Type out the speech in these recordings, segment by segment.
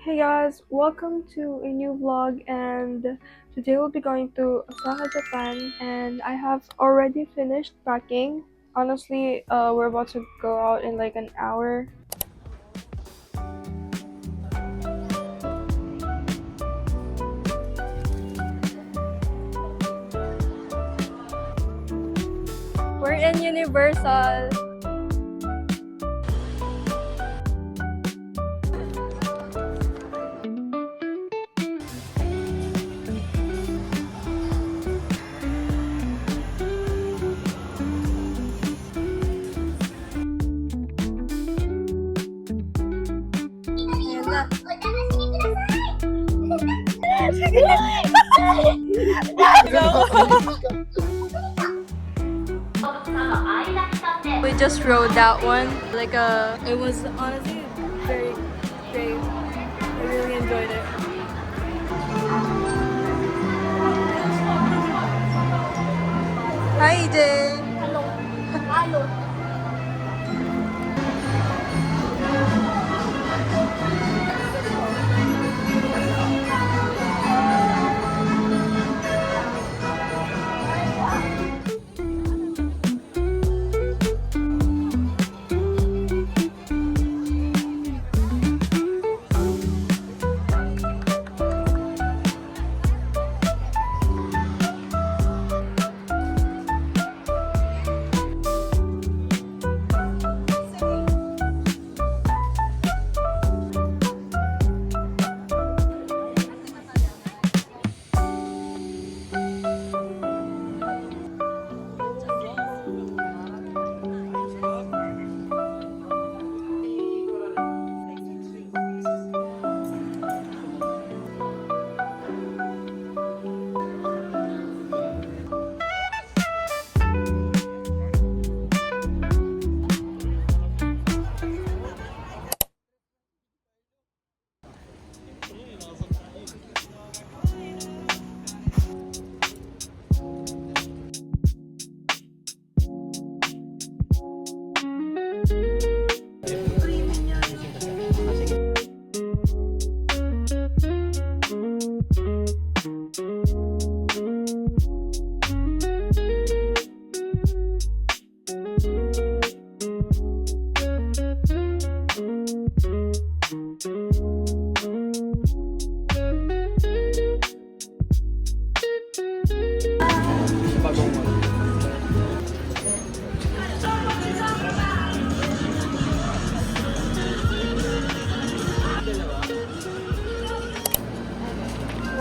Hey guys, welcome to a new vlog, and today we'll be going to Osaka, Japan, and I have already finished packing. Honestly, we're about to go out in like an hour. We're in Universal. Ayan na. We just rode that one. It was honestly very great. I really enjoyed it. Hi, Jay. Hello. Hello.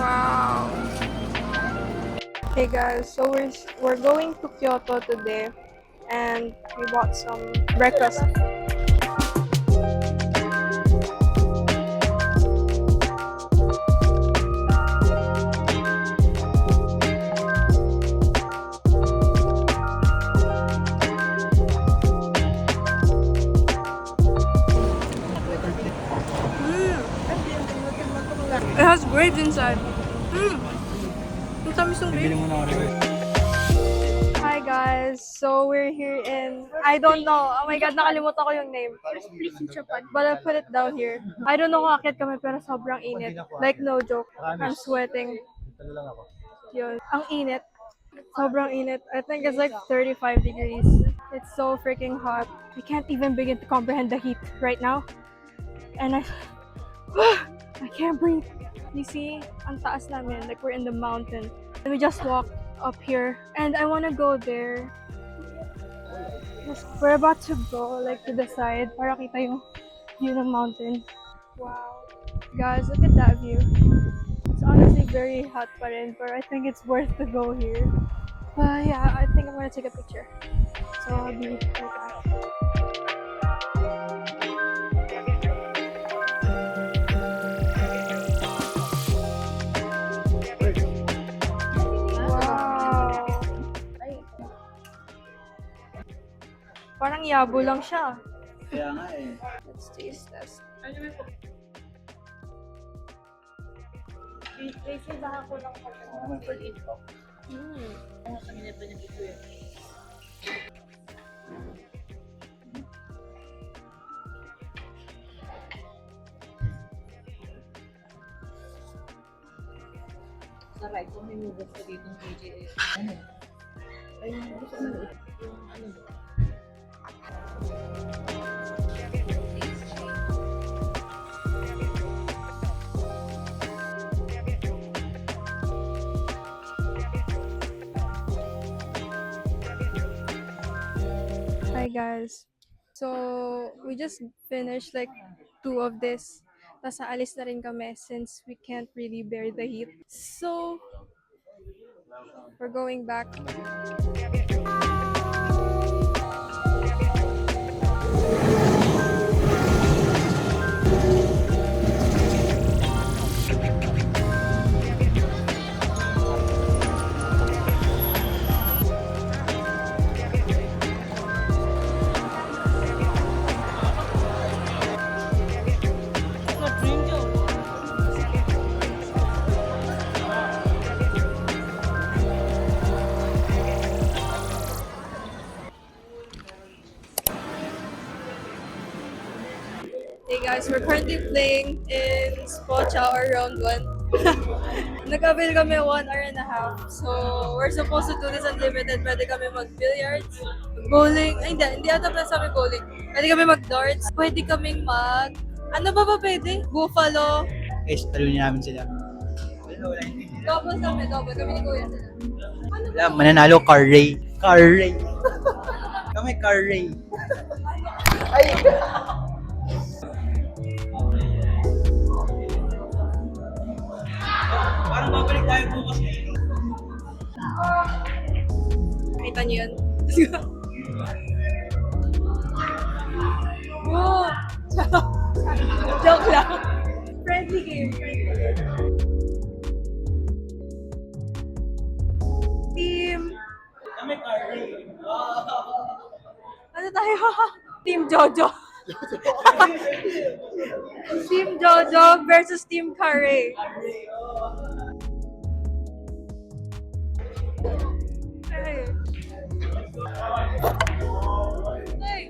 Wow. Hey guys, so we're going to Kyoto today, and we bought some breakfast. It has grapes inside. Ang tamis ng grapes. Hi guys, so we're here in, I don't know, oh my god, nakalimutan ko yung name. But I put it down here. I don't know kung akit kami pero sobrang init. Like no joke, I'm sweating. Yun, ang init. Sobrang init. I think it's like 35 degrees. It's so freaking hot. I can't even begin to comprehend the heat right now. And I can't breathe. You see, ang taas namin, like we're in the mountain. And we just walked up here, and I want to go there. We're about to go like to the side para kita yung view ng mountain. Wow. Guys, look at that view. It's honestly very hot pa rin, but I think it's worth to go here. But yeah, I think I'm gonna take a picture. So I'll be right back. Wow. Parang yabo lang siya. Kaya nga eh. Let's taste this. Basibahan ko lang pala. Ano may pwede ito? Ano kami na ba nag-ito yun? Sa right, kung may movers ka dito ng KJS. Ano? Ay, gusto ko na yung ano ba? Hi guys. So, we just finished like 2 of this. Tapos aalis na rin kami since we can't really bear the heat. So, we're going back. Hey guys, we're currently playing in Spocha or round 1. Nag-avail kami 1 hour and a half. So, we're supposed to do this unlimited. Pwede kami mag-billiards, bowling. Ay, hindi ata pala sabi bowling. Pwede kami mag-darts. Pwede kaming mag... Ano ba pwede? Buffalo. Guys, talunin namin sila. Double kami, double. Kami ni Kuya sila. Ano ba? Wala, mananalo car ray. Car ray. Kami car ray. Ay! Parang babalik tayo bukas na ito. Kita niyo yun. Woo! Joke lang. Friendly game. Team. Kami car ray. Ano tayo? Team Jojo. Team Jojo versus Team Kare. Hey. Hey.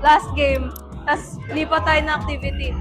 Last game. Tapos lipat tayo ng activity.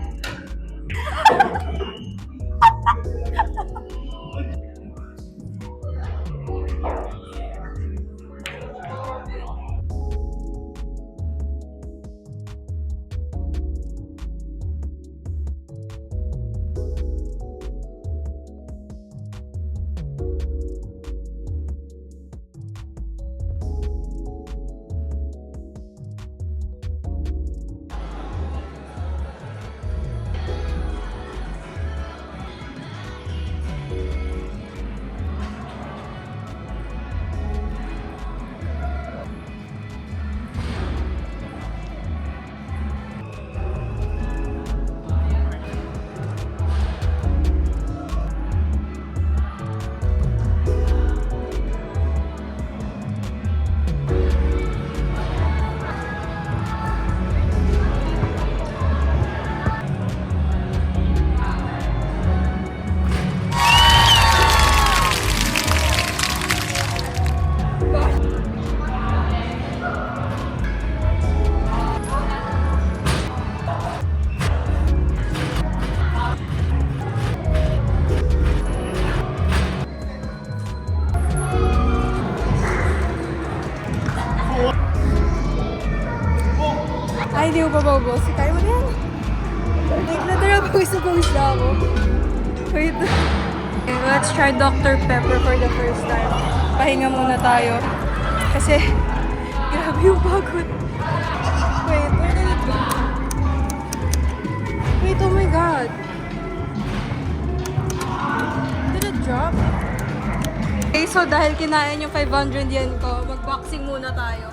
Ay, hindi ko pa maubos. Kaya mo na yan. Like, literal, pawis na ako. Wait. Okay, let's try Dr. Pepper for the first time. Pahinga muna tayo. Kasi, grabe yung pagod. Wait, where did it go? Wait, oh my God. Did it drop? Okay, so dahil kinain yung 500 yen ko, mag-boxing muna tayo.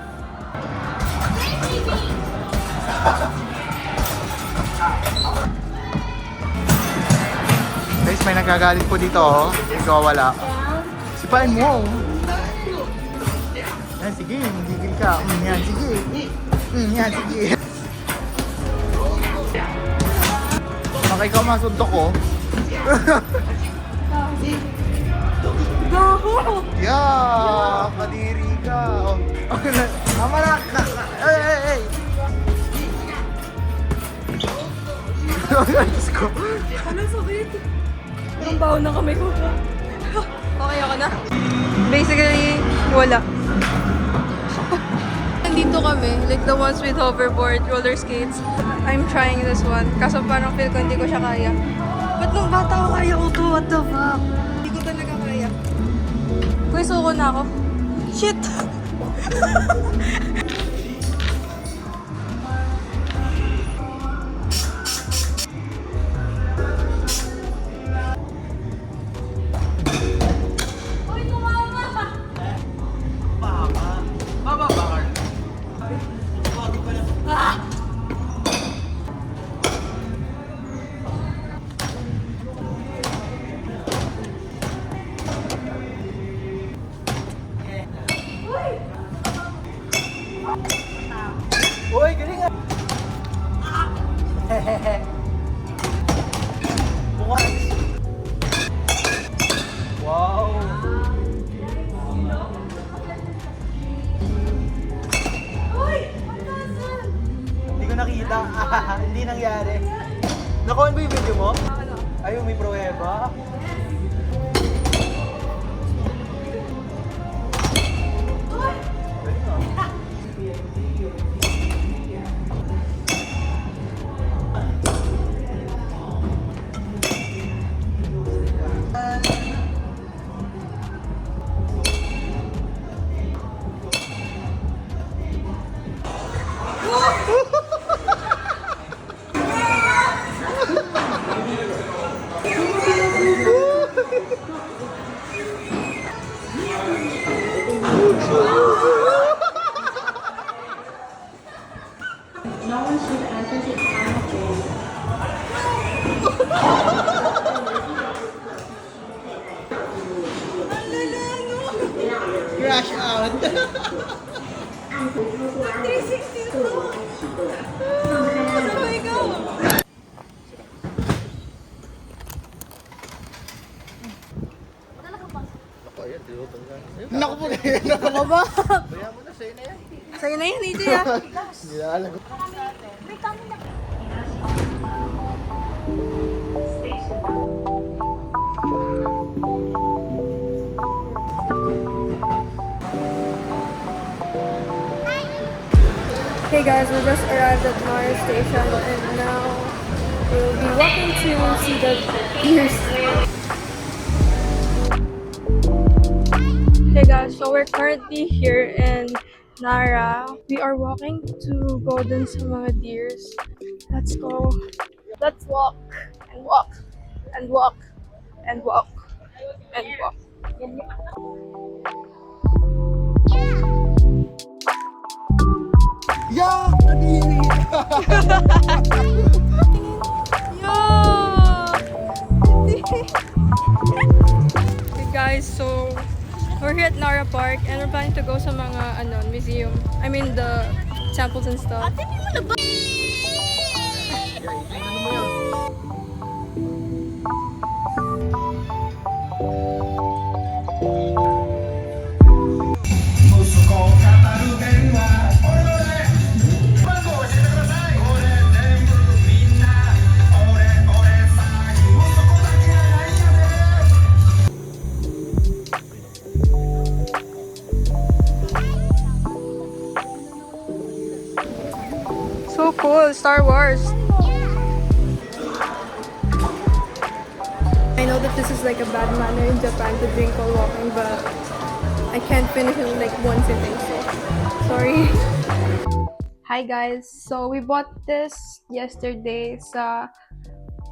Guys, may nagagalit po dito, oh. Ikaw wala. Sipain mo, oh. Yan, sige, magigil ka. Yan, sige. Yan, sige. Baka ikaw masuntok, oh. Go! Yeah, kadiri ka. Oh. Tama na. Hey, hey, hey. Diyos ko. Ano sakit? Ang baho na kamay ko. Okay ako na. Basically, wala. Nandito kami, like the ones with hoverboard, roller skates. I'm trying this one. Kaso parang feel ko hindi ko siya kaya. Ba't nung bata ko kaya ko to? What the fuck? Hindi ko talaga kaya. Kuya, suko na ako. Shit! Uy, galing ah! Bukas! Wow! Hindi ko nakita. Hindi nangyari. Nakuha ba yung video mo? Ayun, may pruweba. Galing ah. Crash out! 360 to! Oh my God! Naku po kayo. Ako ba? Kaya mo na, sa'yo na yan. Sa'yo na yan, AJ ah. Hindi na alam ko. Hey guys, we just arrived at Mara Station and now we'll be walking to see the deers. Hey guys, so we're currently here in Nara. We are walking to go dun sa mga deers. Let's go. Let's walk and walk and walk and walk and walk. Yeah! Nadiri! Okay guys, so we're here at Nara Park and we're planning to go sa mga museum. I mean the temples and stuff. So cool, Star Wars. I know that this is like a bad manner in Japan to drink while walking, but I can't finish it in like one sitting, so sorry. Hi guys, so we bought this yesterday sa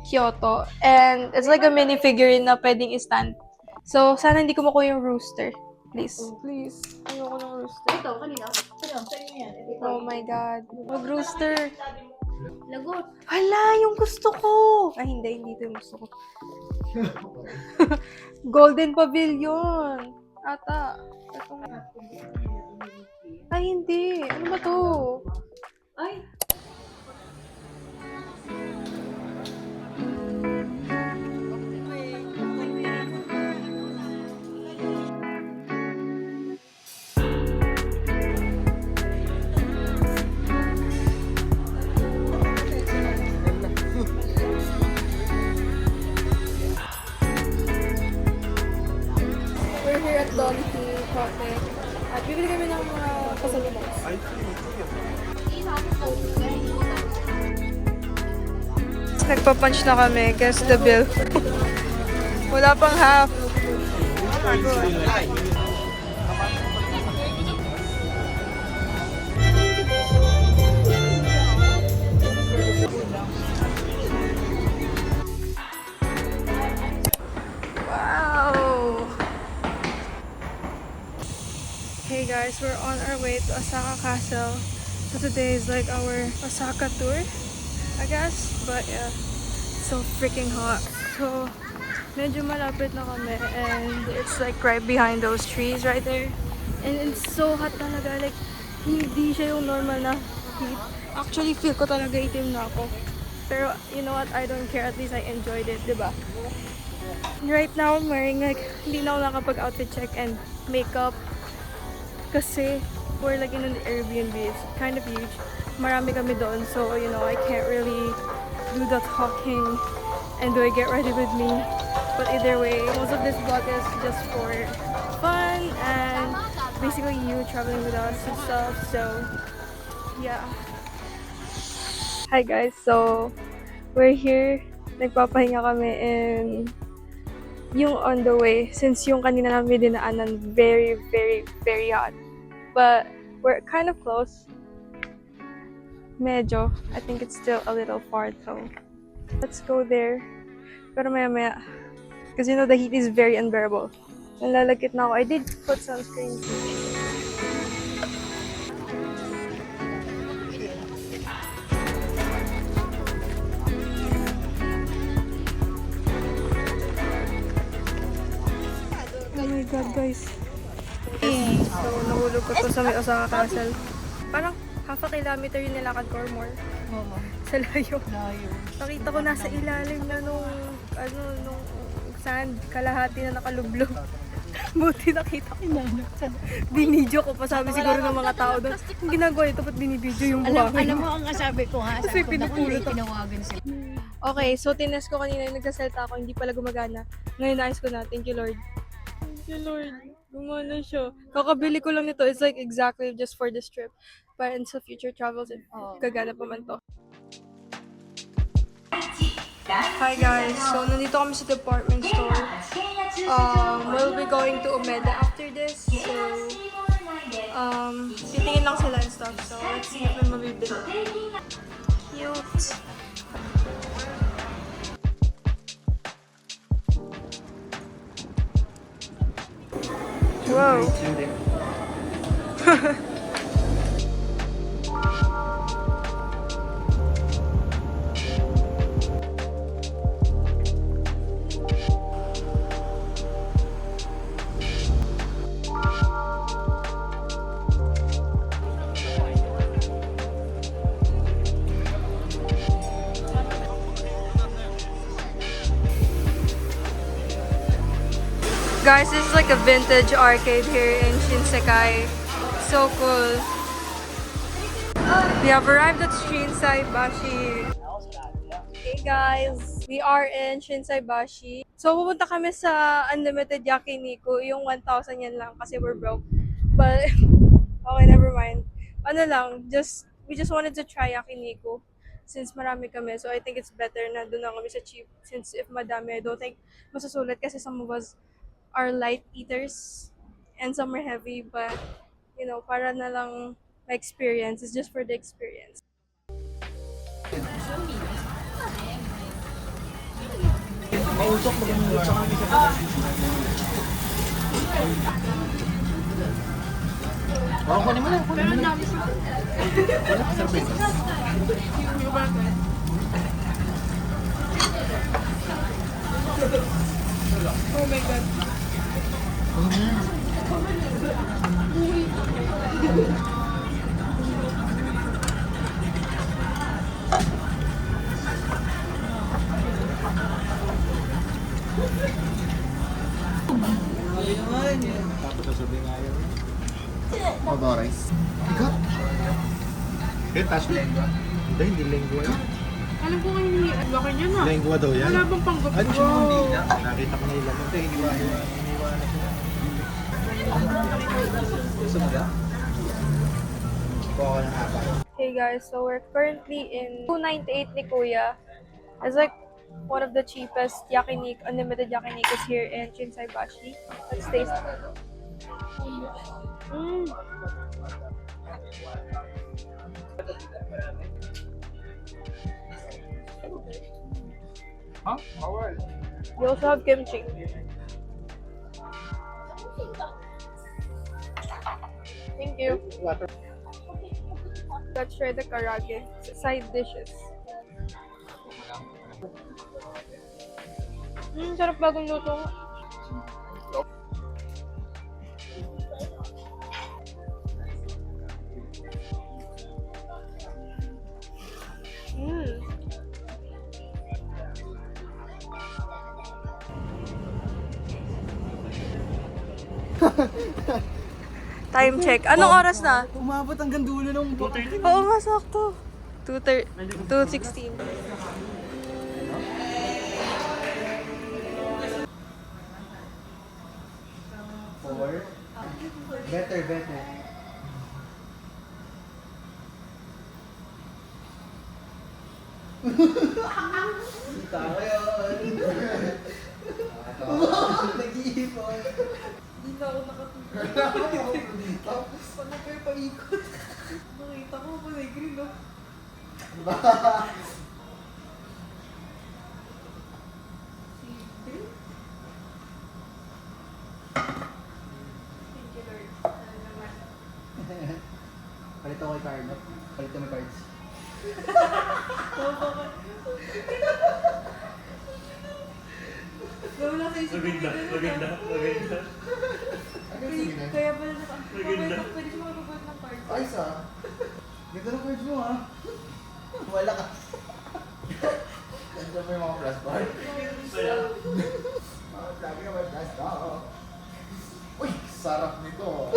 Kyoto and it's like a mini figurine na pwedeng i-stand. So sana hindi ko makuha yung rooster. Please. Please. Ayoko ng rooster. Ito, kanina. Sa'yo yan. Ito. Oh my god. Mag-rooster. Lagot. Hala, yung gusto ko! Ay, hindi ito yung gusto ko. Golden Pavilion. Ata. Ito nga. Ay, hindi. Ano ba to? Ay! Nagpa-punch na kami. Guess the bill. Wala pang half. Wow! Hey guys, we're on our way to Osaka Castle. So today is like our Osaka tour, I guess. But yeah, it's so freaking hot. So medyo malapit na kami and it's like right behind those trees right there. And it's so hot talaga. Like, hindi siya yung normal na heat. Actually, feel ko talaga itim na ako. Pero you know what? I don't care. At least I enjoyed it, diba? Right now, I'm wearing like, hindi na ako nakapag-outfit check and makeup. Kasi we're like in an Airbnb. It's kind of huge. Marami kami doon. So, you know, I can't really do the talking and do I get ready with me. But either way, most of this vlog is just for fun and basically you traveling with us and stuff. So, yeah. Hi guys. So, we're here. Nagpapahinga kami and yung on the way, since yung kanina namin dinaanan, very, very, very hot. But we're kind of close. Medyo. I think it's still a little far though. Let's go there. Pero maya-maya. Because you know, the heat is very unbearable. Nalalagkit na ako. I did put sunscreen. Oh my god, guys. So, nahulog ko to sa may Osaka Castle. Parang half a kilometer yung nilakad ko or more. Oo. Sa layo. Layo. Nakita ko nasa ilalim na nung sand, kalahati na nakalublog. Buti nakita ko na. Binidyo ko pa, sabi siguro ng mga tao doon. Ang ginagawa nito, ba't binibidyo yung buhangin? Alam mo ang sabi ko ha? Kasi Sabi ko, pinupulot ako. tinawagan sila. Okay, so tinest ko kanina yung nagsasalta ako, hindi pala gumagana. Ngayon naayos ko na, thank you Lord. Thank you Lord. Gumana siya. Kakabili ko lang nito, it's like exactly just for this trip. But in sa future travels, gagana pa man to. Hi guys, so nandito kami sa department store. We'll be going to Umeda after this. So, titingin lang sila and stuff. So, let's see if may mabibili. Cute. Wow. Guys, this is like a vintage arcade here in Shinsekai. So cool. We have arrived at Shinsai Bashi. Hey guys, we are in Shinsai Bashi. So pupunta kami sa Unlimited Yakiniku, yung 1,000 yan lang kasi we're broke. But okay, never mind. Ano lang, we just wanted to try Yakiniku since marami kami. So I think it's better na doon lang kami sa cheap since if madami, I don't think masusulit kasi some of us are light eaters and some are heavy, but you know, para na lang experience. It's just for the experience. Kunin mo na. Oh my god. Odores. Ikat. Eh, taas lengua. Hindi lengua yan. Alam ko kayo ni Adwaka niya na. Lengua daw yan. Wala bang panggap? Ano siya hindi na? Nakita ko na ilan. Ito, iniwanan siya. Gusto mo ba? Kuha ko ng apat. Hey guys, so we're currently in 298 ni Kuya. It's like one of the cheapest yakiniku, unlimited yakinikus here in Shinsaibashi. Let's taste it. Mm. Huh? Bawal. They also have kimchi. Thank you. Let's try the karage side dishes. Sarap bagong luto. Time check. Anong oras na? Umabot hanggang dulo ng 2:30. Oo nga, sakto. 2:16. Better. Kita ko yun. Nag-iipon. Hindi na ako nakatulog. Paano kayo paikot? Nakita ko pa may green, no? Palit ako kay Carlo. Palit mo cards. Wala kayo sa maganda. Kaya pala pwede siya makapagod ng card. Ayos ah. Ganda ng cards mo ah. Wala ka. Ganda mo yung mga plus bar. Sabi ka ba plus bar? Uy, sarap nito.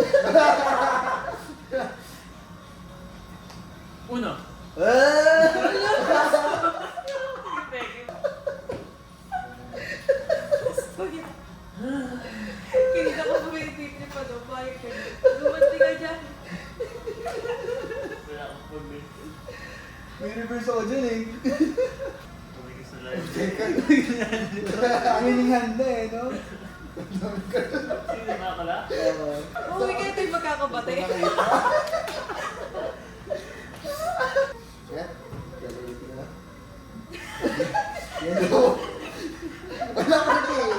Uno. Kinita ko pa may trip pa daw. Bayag ka niya. Lumanti ka dyan. Wala akong pag-make. May reverse ako dyan eh. Tumigil sa live. Winning hand na eh, no? Sino na pala? Uwi kayo tayo magkakabate. Yan. Gagawin ko na. Yan o. Wala ka na eh.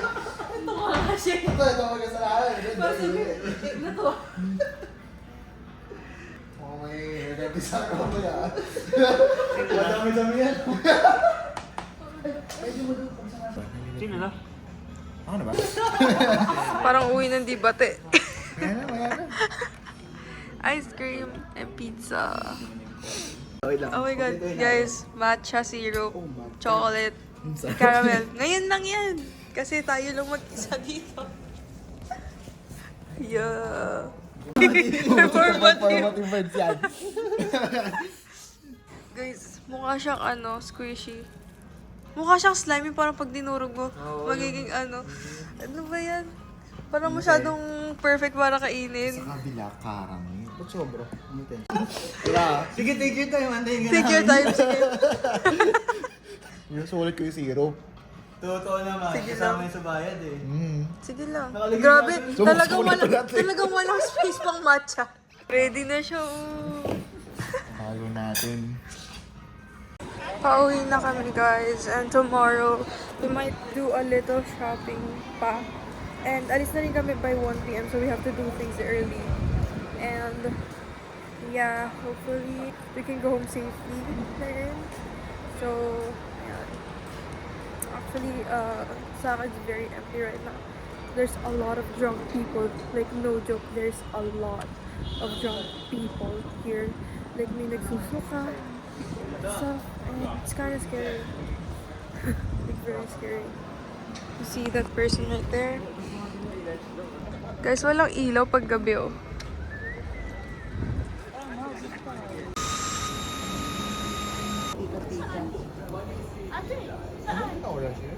Ito ka kasi. Ito magkasalanan. Basta na to. Oh, may nagabisa ka mo ya. Madami-dami yan. Medyo madupag sa nasa. Sino na? Ako na ba? Parang uwi ng dibate. Mayroon. Ice cream and pizza. Okay lang. Oh my god, guys, matcha syrup, chocolate, caramel. Ngayon lang yan. Kasi tayo lang mag-isa dito. Yeah. Performative. words yan. Guys, mukha siyang squishy. Mukha siyang slimy, parang pag dinurog mo, magiging ano ba yan? Parang masyadong perfect para kainin. Sa kabila, karang. Ba't sobra? Umitin. Wala. Sige, take your time. Antayin ka Take your time, sige. Yung sulit ko yung zero. Totoo naman. Sige Kasama lang. yung sa bayad eh. Sige lang. Nakalagay Grabe, natin. talagang walang space pang matcha. Ready na siya. Halo natin. Pauwi na kami guys, and tomorrow we might do a little shopping pa. And alis na rin kami by 1 p.m. so we have to do things early. And yeah, hopefully we can go home safely then. So, yeah. Actually, Saka is very empty right now. There's a lot of drunk people. Like, no joke, there's a lot of drunk people here. Like, may nagsusuka, stuff, and it's kind of scary. Like, very scary. You see that person right there? Guys, walang ilaw pag gabi, oh. Wala siya.